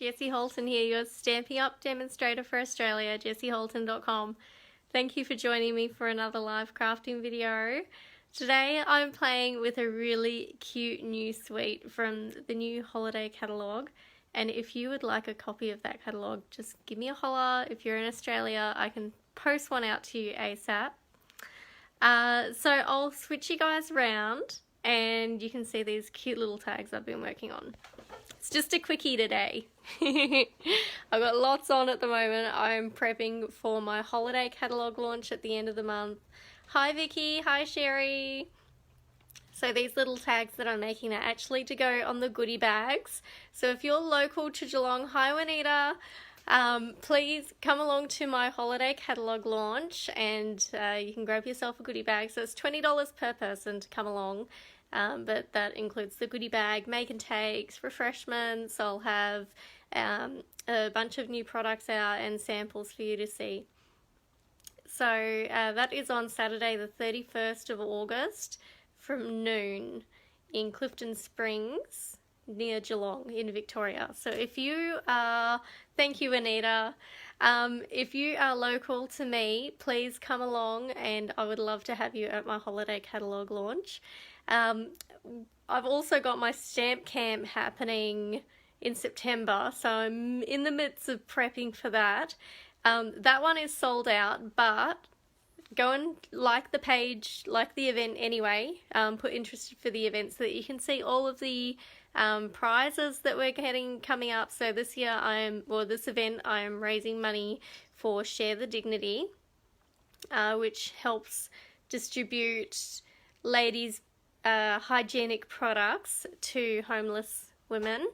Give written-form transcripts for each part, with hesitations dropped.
Jessie Holton here, your Stampin' Up demonstrator for Australia, jessieholton.com. Thank you for joining me for another live crafting video. Today I'm playing with a really cute new suite from the new holiday catalogue, and if you would like a copy of that catalogue, just give me a holler. If you're in Australia, I can post one out to you ASAP. So I'll switch you guys around and you can see these cute little tags I've been working on. It's just a quickie today. I've got lots on at the moment. I'm prepping for my holiday catalogue launch at the end of the month. Hi Vicky, hi Sherry. So these little tags that I'm making are actually to go on the goodie bags. So if you're local to Geelong, hi Juanita, please come along to my holiday catalogue launch and you can grab yourself a goodie bag. So it's $20 per person to come along. But that includes the goodie bag, make and takes, refreshments. I'll have a bunch of new products out and samples for you to see. So that is on Saturday the 31st of August from noon in Clifton Springs near Geelong in Victoria. So if you are, thank you Anita, if you are local to me, please come along and I would love to have you at my holiday catalogue launch. I've also got my stamp camp happening in September, so I'm in the midst of prepping for that. That one is sold out, but go and like the page, like the event anyway, put interested for the event so that you can see all of the prizes that we're getting coming up. So this year this event I am raising money for Share the Dignity, which helps distribute ladies' hygienic products to homeless women.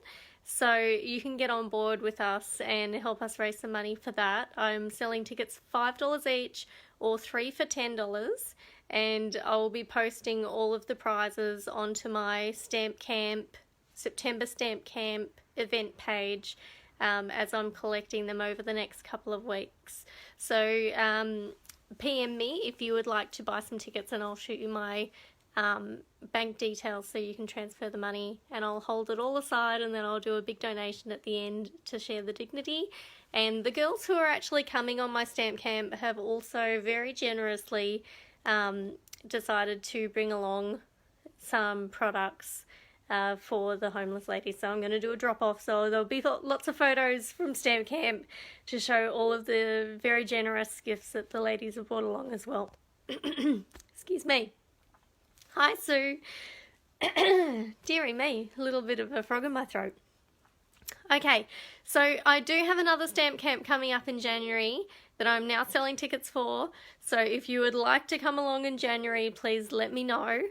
So you can get on board with us and help us raise some money for that. I'm selling tickets $5 each or 3 for $10, and I will be posting all of the prizes onto my Stamp Camp, September Stamp Camp event page as I'm collecting them over the next couple of weeks. So PM me if you would like to buy some tickets and I'll shoot you my bank details so you can transfer the money, and I'll hold it all aside and then I'll do a big donation at the end to Share the Dignity. And the girls who are actually coming on my stamp camp have also very generously decided to bring along some products for the homeless ladies. So I'm going to do a drop off, so there'll be lots of photos from stamp camp to show all of the very generous gifts that the ladies have brought along as well. Excuse me. Hi Sue. Dearie me, a little bit of a frog in my throat. Okay, so I do have another stamp camp coming up in January that I'm now selling tickets for. So if you would like to come along in January, please let me know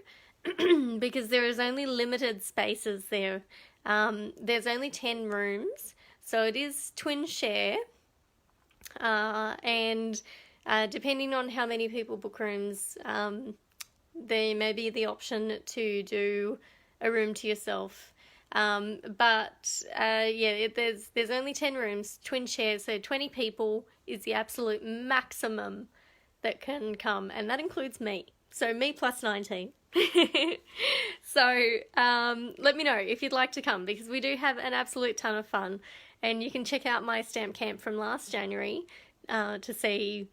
because there is only limited spaces there. There's only 10 rooms, so it is twin share. And depending on how many people book rooms, there may be the option to do a room to yourself. Yeah, there's only 10 rooms, twin shares, so 20 people is the absolute maximum that can come, and that includes me. So me plus 19. So let me know if you'd like to come, because we do have an absolute ton of fun, and you can check out my stamp camp from last January to see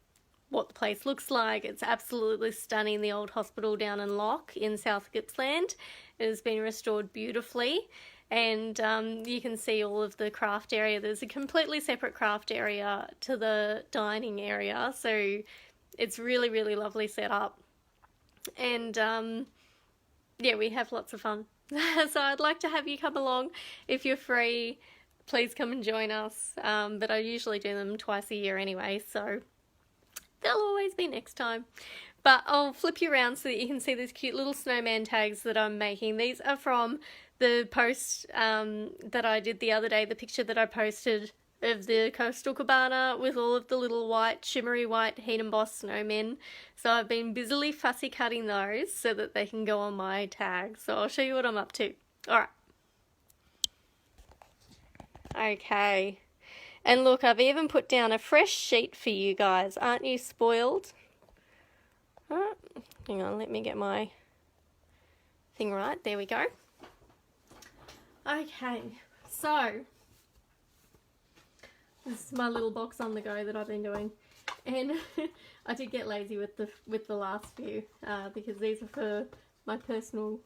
what the place looks like. It's absolutely stunning. The old hospital down in Lock in South Gippsland, it has been restored beautifully, and you can see all of the craft area. There's a completely separate craft area to the dining area, so it's really, really lovely set up, and yeah, we have lots of fun. So I'd like to have you come along. If you're free, please come and join us, but I usually do them twice a year anyway, so there'll always be next time. But I'll flip you around so that you can see these cute little snowman tags that I'm making. These are from the post that I did the other day, the picture that I posted of the coastal cabana with all of the little white, shimmery white heat embossed snowmen. So I've been busily fussy cutting those so that they can go on my tag. So I'll show you what I'm up to. Alright. Okay. And look, I've even put down a fresh sheet for you guys. Aren't you spoiled? Alright, hang on, let me get my thing right. There we go. Okay, so This is my little box on the go that I've been doing, and I did get lazy with the last few because these are for my personal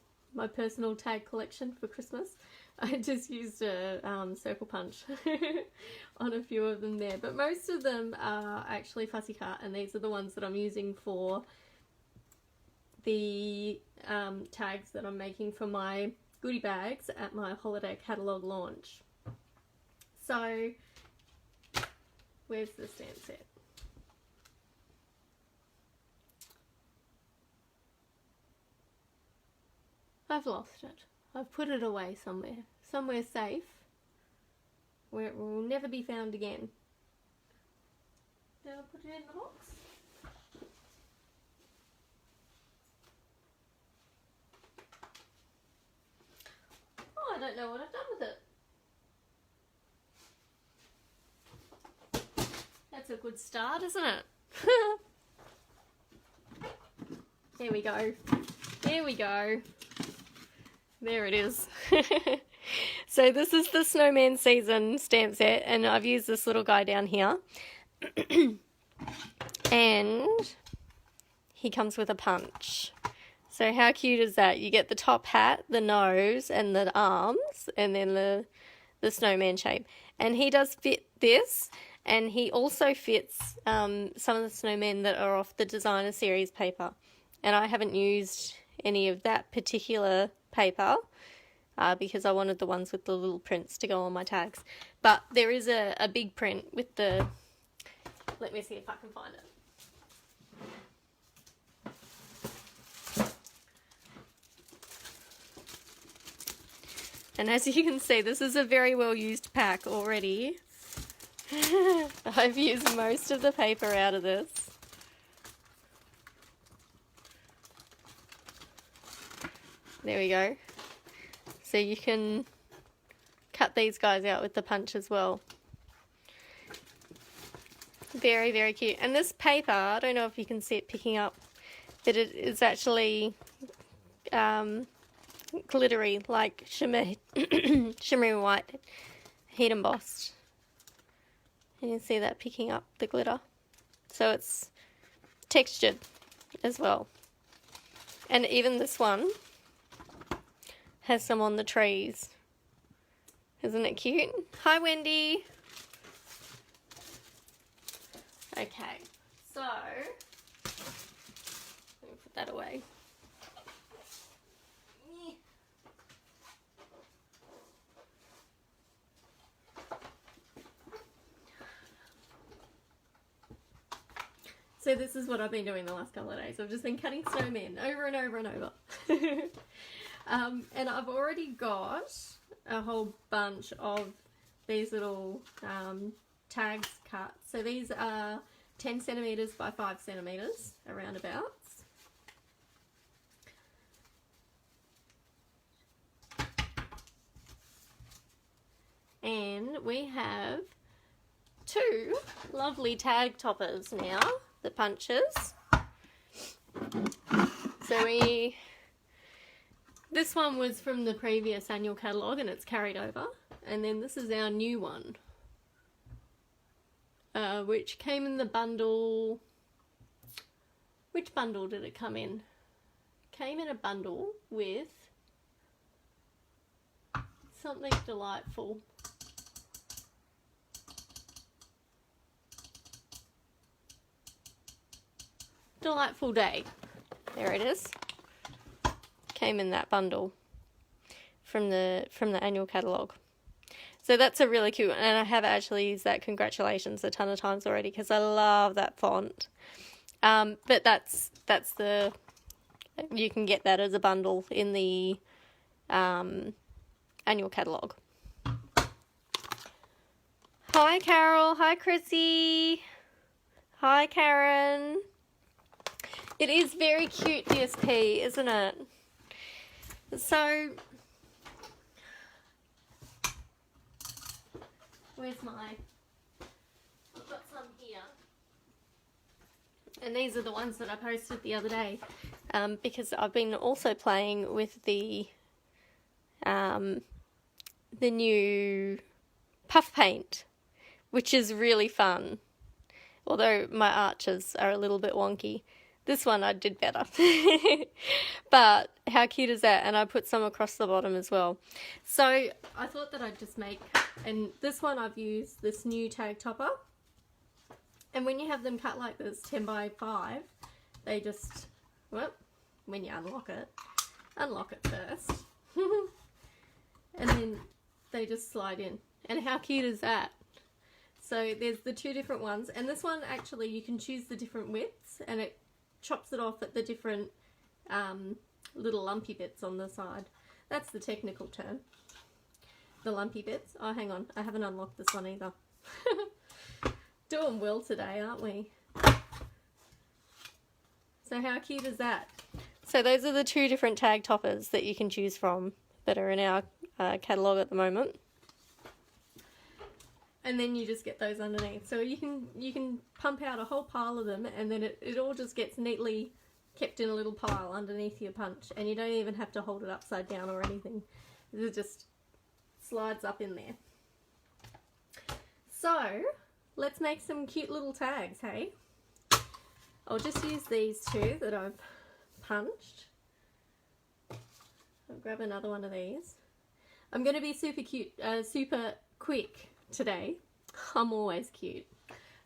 tag collection for Christmas. I just used a circle punch on a few of them there, but most of them are actually fussy cut, and these are the ones that I'm using for the tags that I'm making for my goodie bags at my holiday catalogue launch. So where's the stamp set? I've lost it. I've put it away somewhere safe, where it will never be found again. Did I put it in the box? Oh, I don't know what I've done with it. That's a good start, isn't it? There we go. There we go. There it is. So this is the Snowman Season stamp set, and I've used this little guy down here. And he comes with a punch. So how cute is that? You get the top hat, the nose, and the arms, and then the snowman shape. And he does fit this, and he also fits some of the snowmen that are off the designer series paper. And I haven't used any of that particular paper because I wanted the ones with the little prints to go on my tags. But there is a big print with the... Let me see if I can find it. And as you can see, this is a very well used pack already. I've used most of the paper out of this. There we go. So you can cut these guys out with the punch as well. Very, very cute. And this paper, I don't know if you can see it picking up, but it is actually glittery, like shimmery white, heat embossed. You can see that picking up the glitter. So it's textured as well. And even this one has some on the trees. Isn't it cute? Hi, Wendy. Okay, so let me put that away. So this is what I've been doing the last couple of days. I've just been cutting snowmen over and over and over. And I've already got a whole bunch of these little tags cut. So these are 10 centimeters by 5 centimeters, around abouts. And we have two lovely tag toppers now, the punches. So this one was from the previous annual catalogue and it's carried over. And then this is our new one, which came in the bundle. Which bundle did it come in? Came in a bundle with something delightful. Delightful Day. There it is. Came in that bundle from the annual catalogue. So that's a really cute one, and I have actually used that congratulations a ton of times already because I love that font. But that's the, you can get that as a bundle in the annual catalogue. Hi Carol, hi Chrissy, hi Karen. It is very cute DSP, isn't it? So, where's I've got some here. And these are the ones that I posted the other day, because I've been also playing with the new puff paint which is really fun. Although my arches are a little bit wonky. This one I did better. But how cute is that? And I put some across the bottom as well. So I thought that I'd just make, and this one I've used this new tag topper. And when you have them cut like this, 10 by 5, they just, well, when you unlock it first. And then they just slide in. And how cute is that? So there's the two different ones. And this one, actually, you can choose the different widths, and it chops it off at the different little lumpy bits on the side. That's the technical term. The lumpy bits. Oh, hang on. I haven't unlocked this one either. Doing well today, aren't we? So how cute is that? So those are the two different tag toppers that you can choose from that are in our catalogue at the moment. And then you just get those underneath. So you can pump out a whole pile of them, and then it all just gets neatly kept in a little pile underneath your punch, and you don't even have to hold it upside down or anything. It just slides up in there. So let's make some cute little tags, hey? I'll just use these two that I've punched. I'll grab another one of these. I'm going to be super quick today. I'm always cute,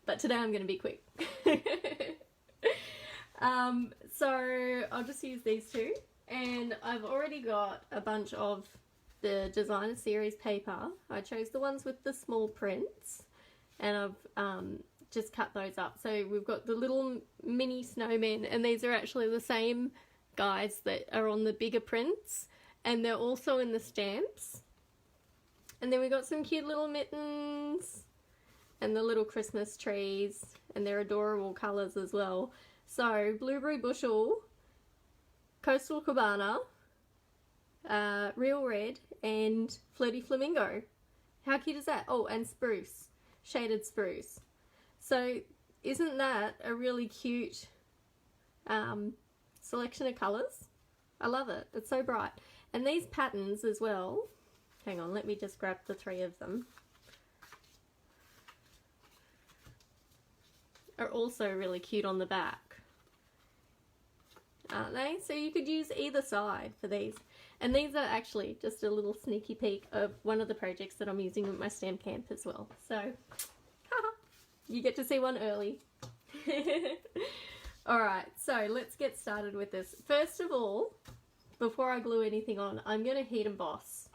but today I'm going to be quick. So I'll just use these two, and I've already got a bunch of the designer series paper. I chose the ones with the small prints, and I've just cut those up. So we've got the little mini snowmen, and these are actually the same guys that are on the bigger prints, and they're also in the stamps. And then we got some cute little mittens and the little Christmas trees, and they're adorable colours as well. So Blueberry Bushel, Coastal Cabana, Real Red, and Flirty Flamingo. How cute is that? Oh, and Spruce, shaded spruce. So isn't that a really cute selection of colours? I love it. It's so bright. And these patterns as well. Hang on, let me just grab the three of them. Are also really cute on the back, aren't they? So you could use either side for these. And these are actually just a little sneaky peek of one of the projects that I'm using with my stamp camp as well. So, you get to see one early. Alright, so let's get started with this. First of all, before I glue anything on, I'm going to heat emboss.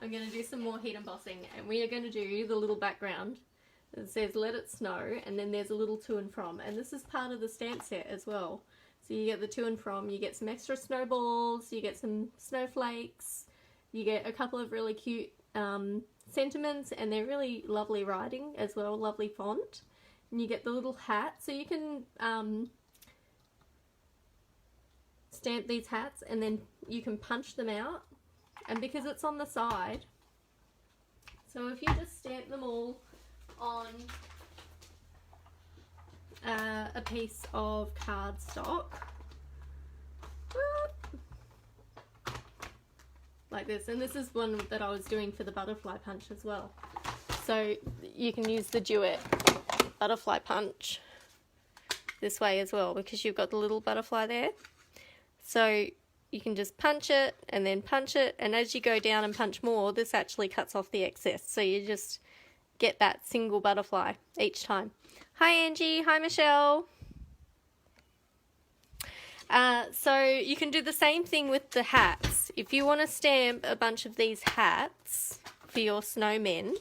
I'm going to do some more heat embossing, and we are going to do the little background that says let it snow, and then there's a little to and from, and this is part of the stamp set as well. So you get the to and from, you get some extra snowballs, you get some snowflakes, you get a couple of really cute sentiments, and they're really lovely writing as well, lovely font. And you get the little hat, so you can stamp these hats, and then you can punch them out. And because it's on the side, so if you just stamp them all on a piece of cardstock, like this, and this is one that I was doing for the butterfly punch as well. So you can use the Duet butterfly punch this way as well, because you've got the little butterfly there. So you can just punch it and then punch it, and as you go down and punch more, this actually cuts off the excess, so you just get that single butterfly each time. Hi Angie, hi Michelle. So you can do the same thing with the hats. If you want to stamp a bunch of these hats for your snowmen,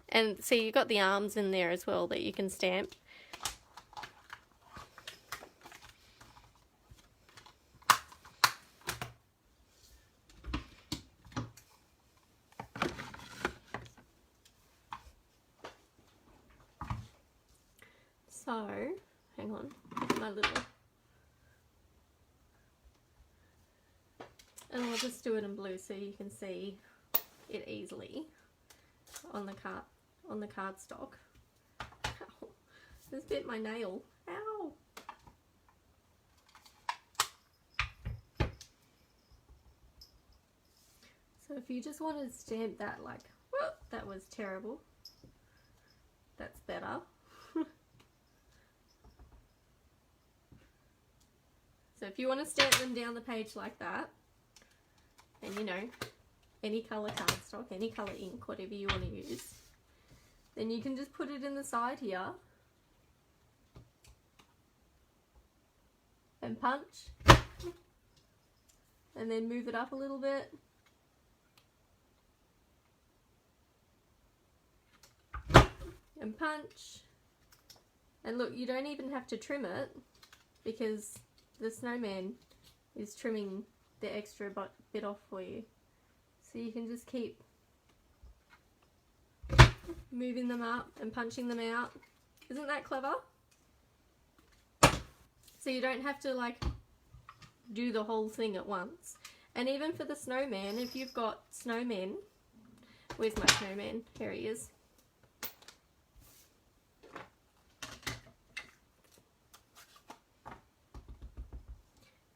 and see you've got the arms in there as well that you can stamp. So, hang on, my little, and I'll just do it in blue so you can see it easily on the cardstock. Ow, this bit my nail. Ow! So if you just want to stamp that like, whoop, that was terrible. That's better. So if you want to stamp them down the page like that, and you know, any colour cardstock, any colour ink, whatever you want to use, then you can just put it in the side here and punch, and then move it up a little bit. And punch. And look, you don't even have to trim it because the snowman is trimming the extra bit off for you. So you can just keep moving them up and punching them out. Isn't that clever? So you don't have to like do the whole thing at once. And even for the snowman, if you've got snowmen, where's my snowman? Here he is.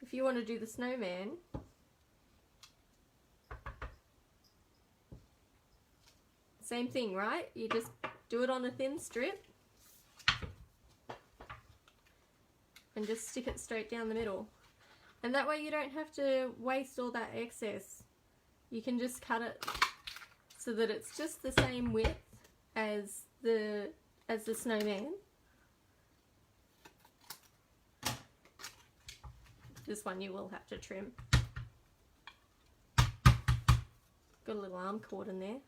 If you want to do the snowman, same thing, right? You just do it on a thin strip and just stick it straight down the middle. And that way you don't have to waste all that excess. You can just cut it so that it's just the same width as the snowman. This one you will have to trim. Got a little arm cord in there.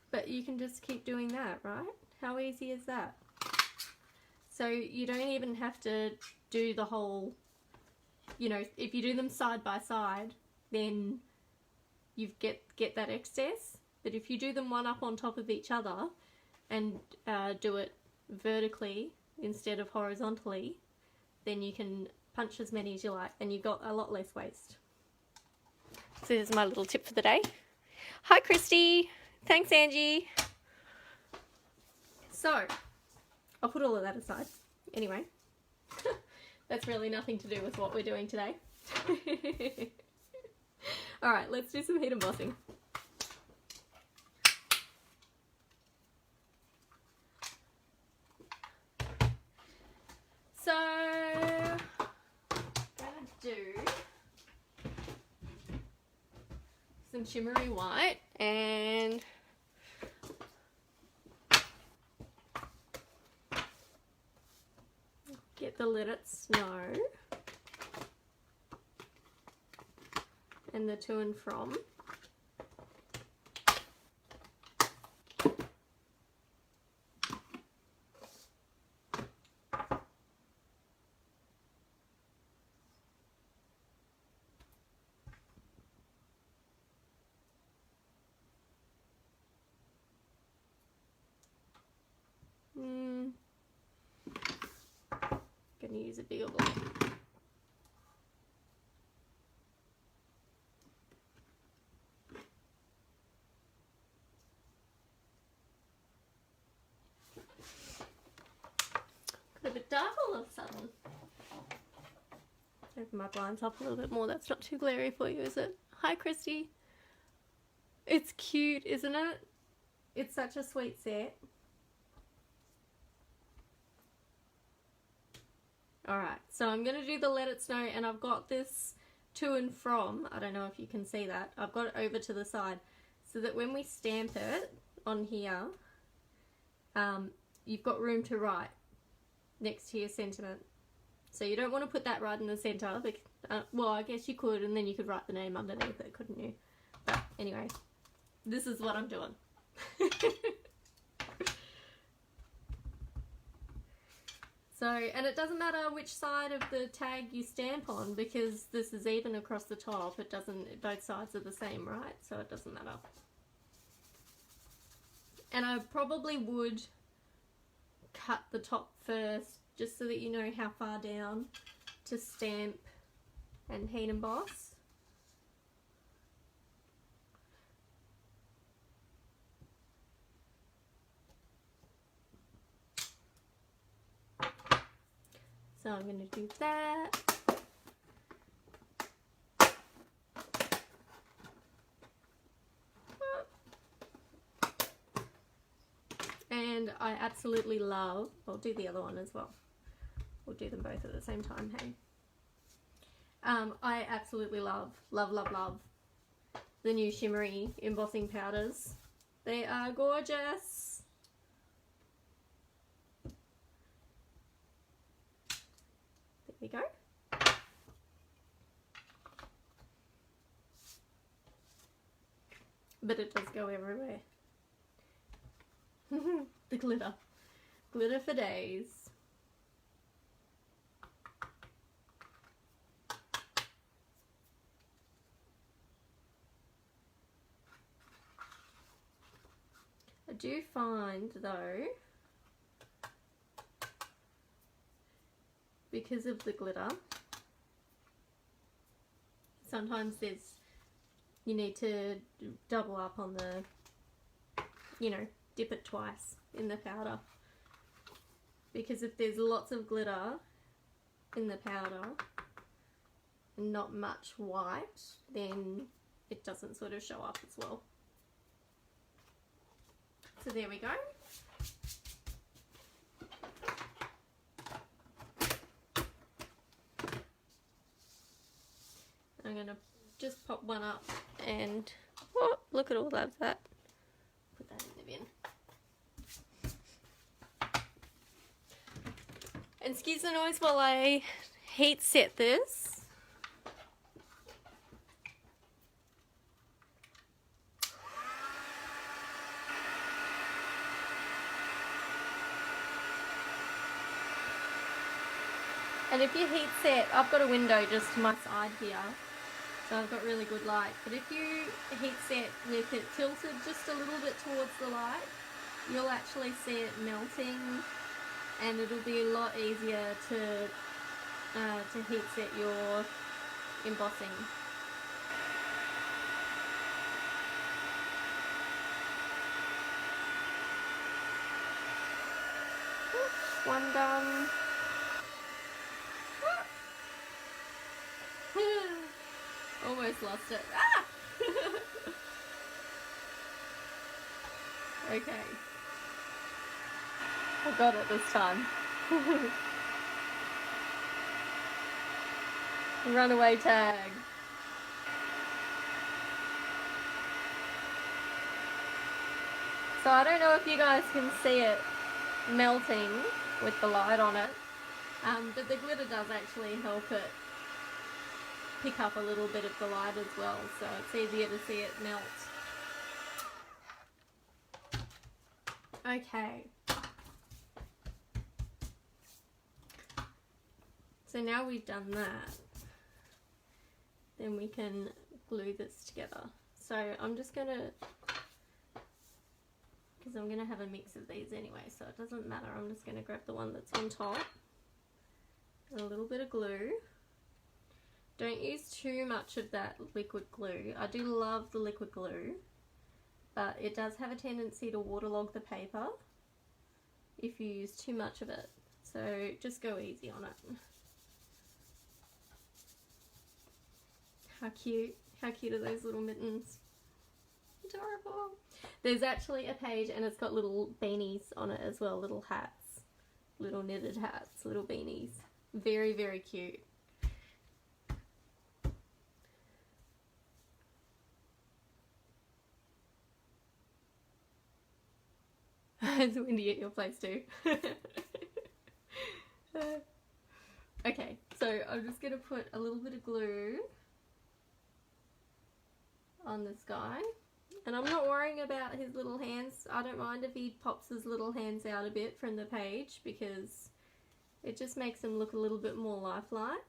But you can just keep doing that, right? How easy is that? So you don't even have to do the whole, you know, if you do them side by side, then you get that excess. But if you do them one up on top of each other and do it vertically instead of horizontally, then you can punch as many as you like and you've got a lot less waste. So here's my little tip for the day. Hi Christy, thanks Angie. So, I'll put all of that aside. Anyway, that's really nothing to do with what we're doing today. Alright, let's do some heat embossing. So, I'm going to do some shimmery white and get the Let It Snow and the To and From. Gonna use a bigger block. Got a bit dark all of a sudden. Open my blinds up a little bit more. That's not too glary for you, is it? Hi Christy. It's cute, isn't it? It's such a sweet set. Alright, so I'm going to do the Let It Snow, and I've got this To and From, I don't know if you can see that, I've got it over to the side, so that when we stamp it on here, you've got room to write next to your sentiment. So you don't want to put that right in the centre, well I guess you could, and then you could write the name underneath it, couldn't you? But anyway, this is what I'm doing. So, and it doesn't matter which side of the tag you stamp on because this is even across the top. It doesn't, both sides are the same, right? So it doesn't matter. And I probably would cut the top first just so that you know how far down to stamp and heat emboss. So I'm going to do that. And I absolutely love, I'll do the other one as well. We'll do them both at the same time, hey? I absolutely love the new shimmery embossing powders. They are gorgeous. There we go. But it does go everywhere. The glitter. Glitter for days. I do find though, because of the glitter, sometimes you need to double up on the, you know, dip it twice in the powder. Because if there's lots of glitter in the powder and not much white, then it doesn't sort of show up as well. So there we go. I'm going to just pop one up and, oh, look at all that. Put that in the bin. And excuse the noise while I heat set this. And if you heat set, I've got a window just to my side here, so I've got really good light. But if you heat set with it tilted just a little bit towards the light, you'll actually see it melting, and it'll be a lot easier to heat set your embossing. One done. Almost lost it. Ah! Okay. I got it this time. Runaway tag. So I don't know if you guys can see it melting with the light on it, but the glitter does actually help it pick up a little bit of the light as well, so it's easier to see it melt. Okay. So now we've done that, then we can glue this together. So I'm just gonna, because I'm gonna have a mix of these anyway, so it doesn't matter. I'm just gonna grab the one that's on top and a little bit of glue. Don't use too much of that liquid glue. I do love the liquid glue, but it does have a tendency to waterlog the paper if you use too much of it. So just go easy on it. How cute. How cute are those little mittens? Adorable. There's actually a page and it's got little beanies on it as well, little hats. Little knitted hats, little beanies. Very, very cute. It's windy at your place too. Okay, so I'm just going to put a little bit of glue on this guy. And I'm not worrying about his little hands. I don't mind if he pops his little hands out a bit from the page, because it just makes him look a little bit more lifelike.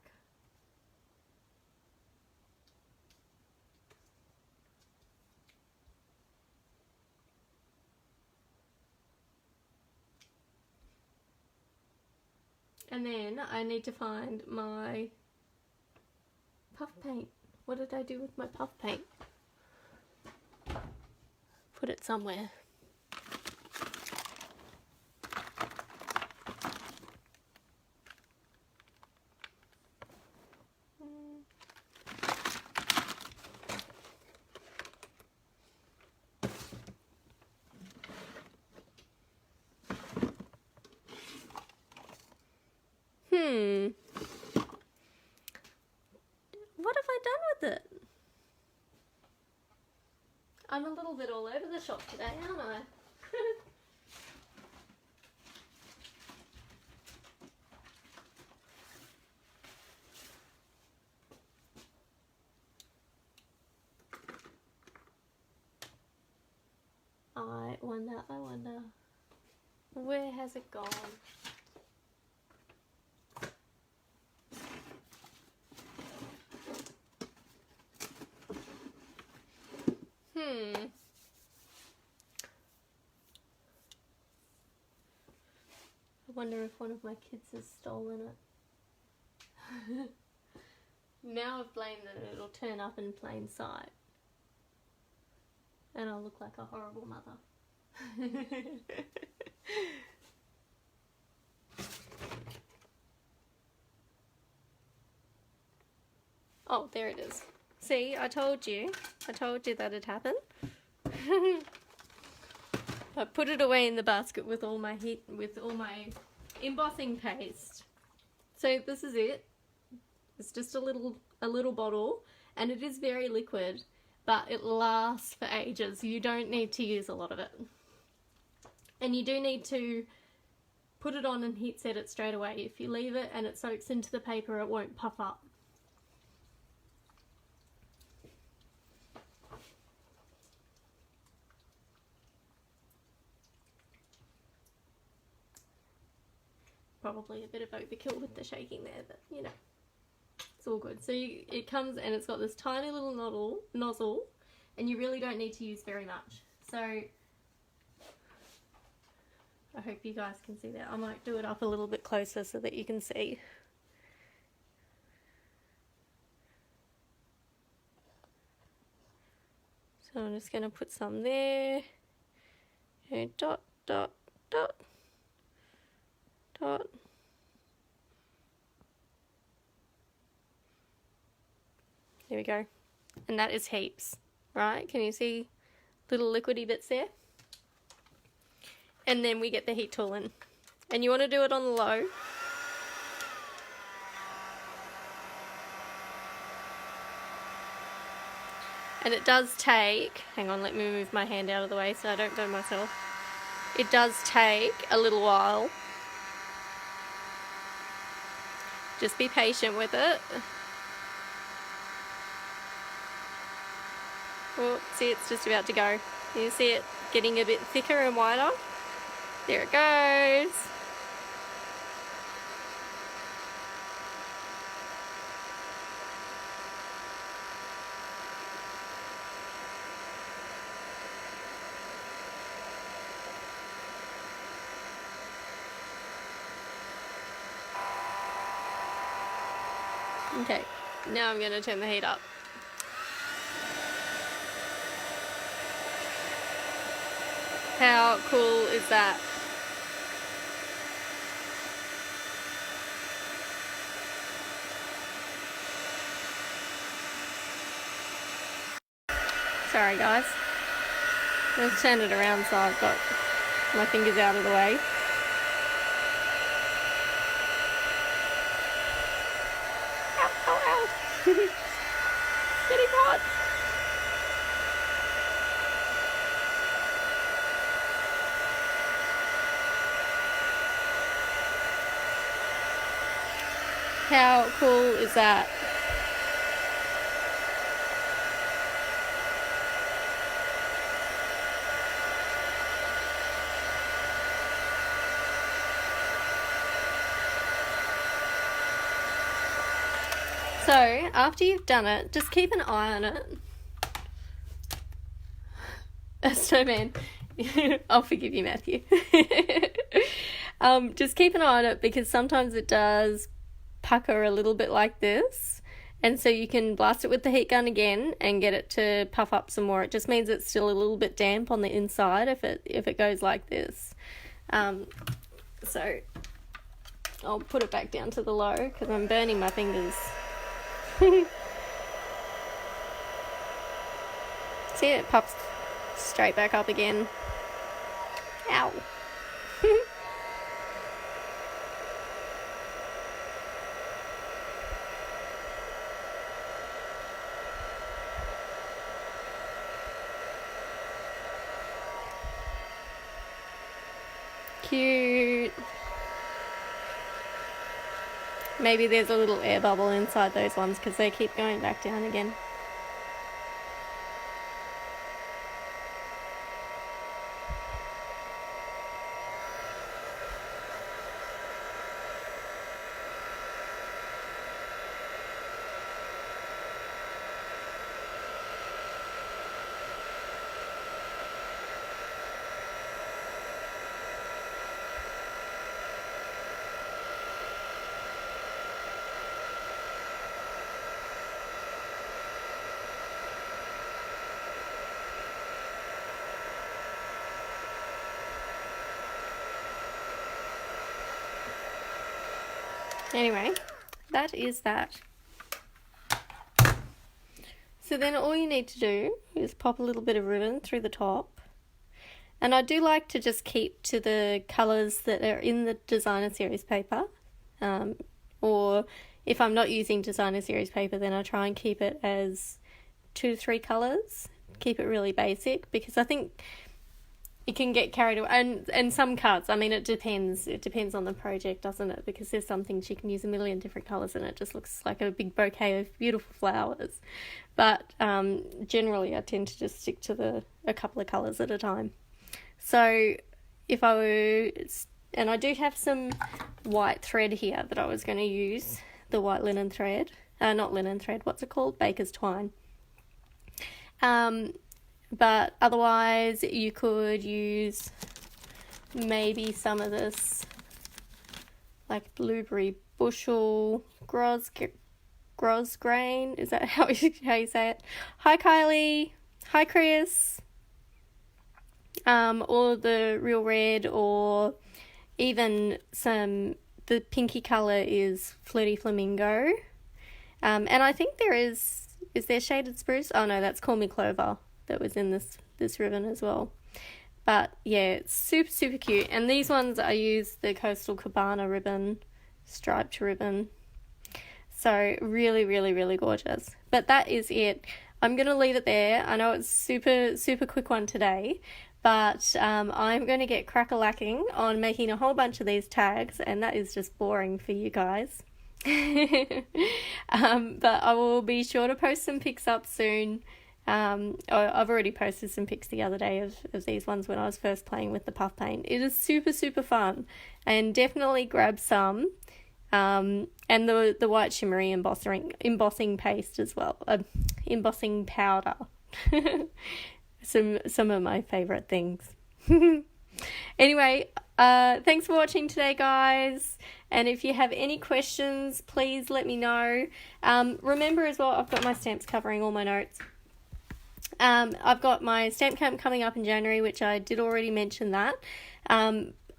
And then I need to find my puff paint. What did I do with my puff paint? Put it somewhere. I'm a little bit all over the shop today, aren't I? I wonder, where has it gone? I wonder if one of my kids has stolen it. Now I've blamed that it'll turn up in plain sight. And I'll look like a horrible mother. Oh, there it is. See, I told you that'd happen. I put it away in the basket with all my embossing paste. So this is it. It's just a little bottle, and it is very liquid, but it lasts for ages. You don't need to use a lot of it. And you do need to put it on and heat set it straight away. If you leave it and it soaks into the paper, it won't puff up. Probably a bit of overkill with the shaking there, but you know, it's all good. So it comes and it's got this tiny little nozzle, and you really don't need to use very much. So I hope you guys can see that. I might do it up a little bit closer so that you can see. So I'm just going to put some there. And dot, dot, dot. Dot. There we go. And that is heaps, right? Can you see little liquidy bits there? And then we get the heat tool in. And you want to do it on the low. And it does take, hang on, let me move my hand out of the way so I don't burn myself. It does take a little while. Just be patient with it. Oh, see, it's just about to go. You see it getting a bit thicker and wider? There it goes. Okay, now I'm going to turn the heat up. How cool is that? Sorry guys. Let's turn it around so I've got my fingers out of the way. Getting hot. How cool is that? So, after you've done it, just keep an eye on it. A snowman. I'll forgive you, Matthew. Just keep an eye on it because sometimes it does pucker a little bit like this. And so you can blast it with the heat gun again and get it to puff up some more. It just means it's still a little bit damp on the inside if it goes like this. So, I'll put it back down to the low because I'm burning my fingers. See, it pops straight back up again. Ow. Cute. Maybe there's a little air bubble inside those ones because they keep going back down again. Anyway, that is that. So then all you need to do is pop a little bit of ribbon through the top. And I do like to just keep to the colours that are in the designer series paper. Or if I'm not using designer series paper, then I try and keep it as 2 to 3 colours. Keep it really basic, because I think it can get carried away. And some cards, I mean, it depends on the project, doesn't it? Because there's some things you can use a million different colours and it just looks like a big bouquet of beautiful flowers. But generally I tend to just stick to a couple of colours at a time. So if I were, and I do have some white thread here that I was going to use, the white linen thread, not linen thread, what's it called? Baker's twine. But otherwise you could use maybe some of this like blueberry bushel grosgrain. Is that how you say it? Hi Kylie. Hi Chris. Or the real red, or even the pinky colour is Flirty Flamingo. And I think is there Shaded Spruce? Oh no, that's Call Me Clover that was in this ribbon as well. But yeah, it's super, super cute. And these ones I use the Coastal Cabana ribbon, striped ribbon. So really, really, really gorgeous. But that is it. I'm going to leave it there. I know it's super, super quick one today, but I'm going to get crack-a-lacking on making a whole bunch of these tags, and that is just boring for you guys. But I will be sure to post some pics up soon. I've already posted some pics the other day of these ones when I was first playing with the puff paint. It is super, super fun, and definitely grab some. And the white shimmery embossing paste as well, embossing powder. Some of my favourite things. Anyway, thanks for watching today, guys. And if you have any questions, please let me know. Remember as well, I've got my stamps covering all my notes. I've got my stamp camp coming up in January, which I did already mention that.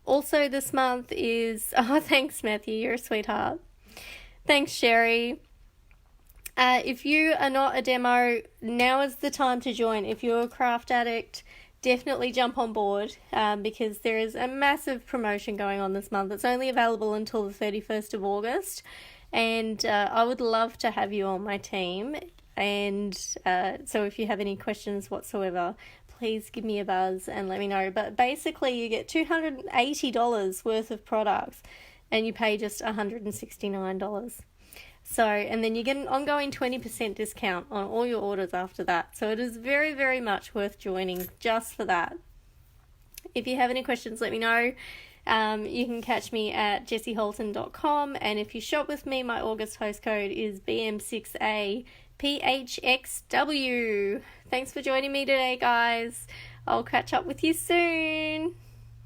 Also this month is... Oh, thanks, Matthew. You're a sweetheart. Thanks, Sherry. If you are not a demo, now is the time to join. If you're a craft addict, definitely jump on board, because there is a massive promotion going on this month. It's only available until the 31st of August. And I would love to have you on my team. And so if you have any questions whatsoever, please give me a buzz and let me know. But basically you get $280 worth of products and you pay just $169. So, and then you get an ongoing 20% discount on all your orders after that. So it is very, very much worth joining just for that. If you have any questions, let me know. You can catch me at jessieholton.com, and if you shop with me, my August host code is BM6APHXW. Thanks for joining me today, guys. I'll catch up with you soon.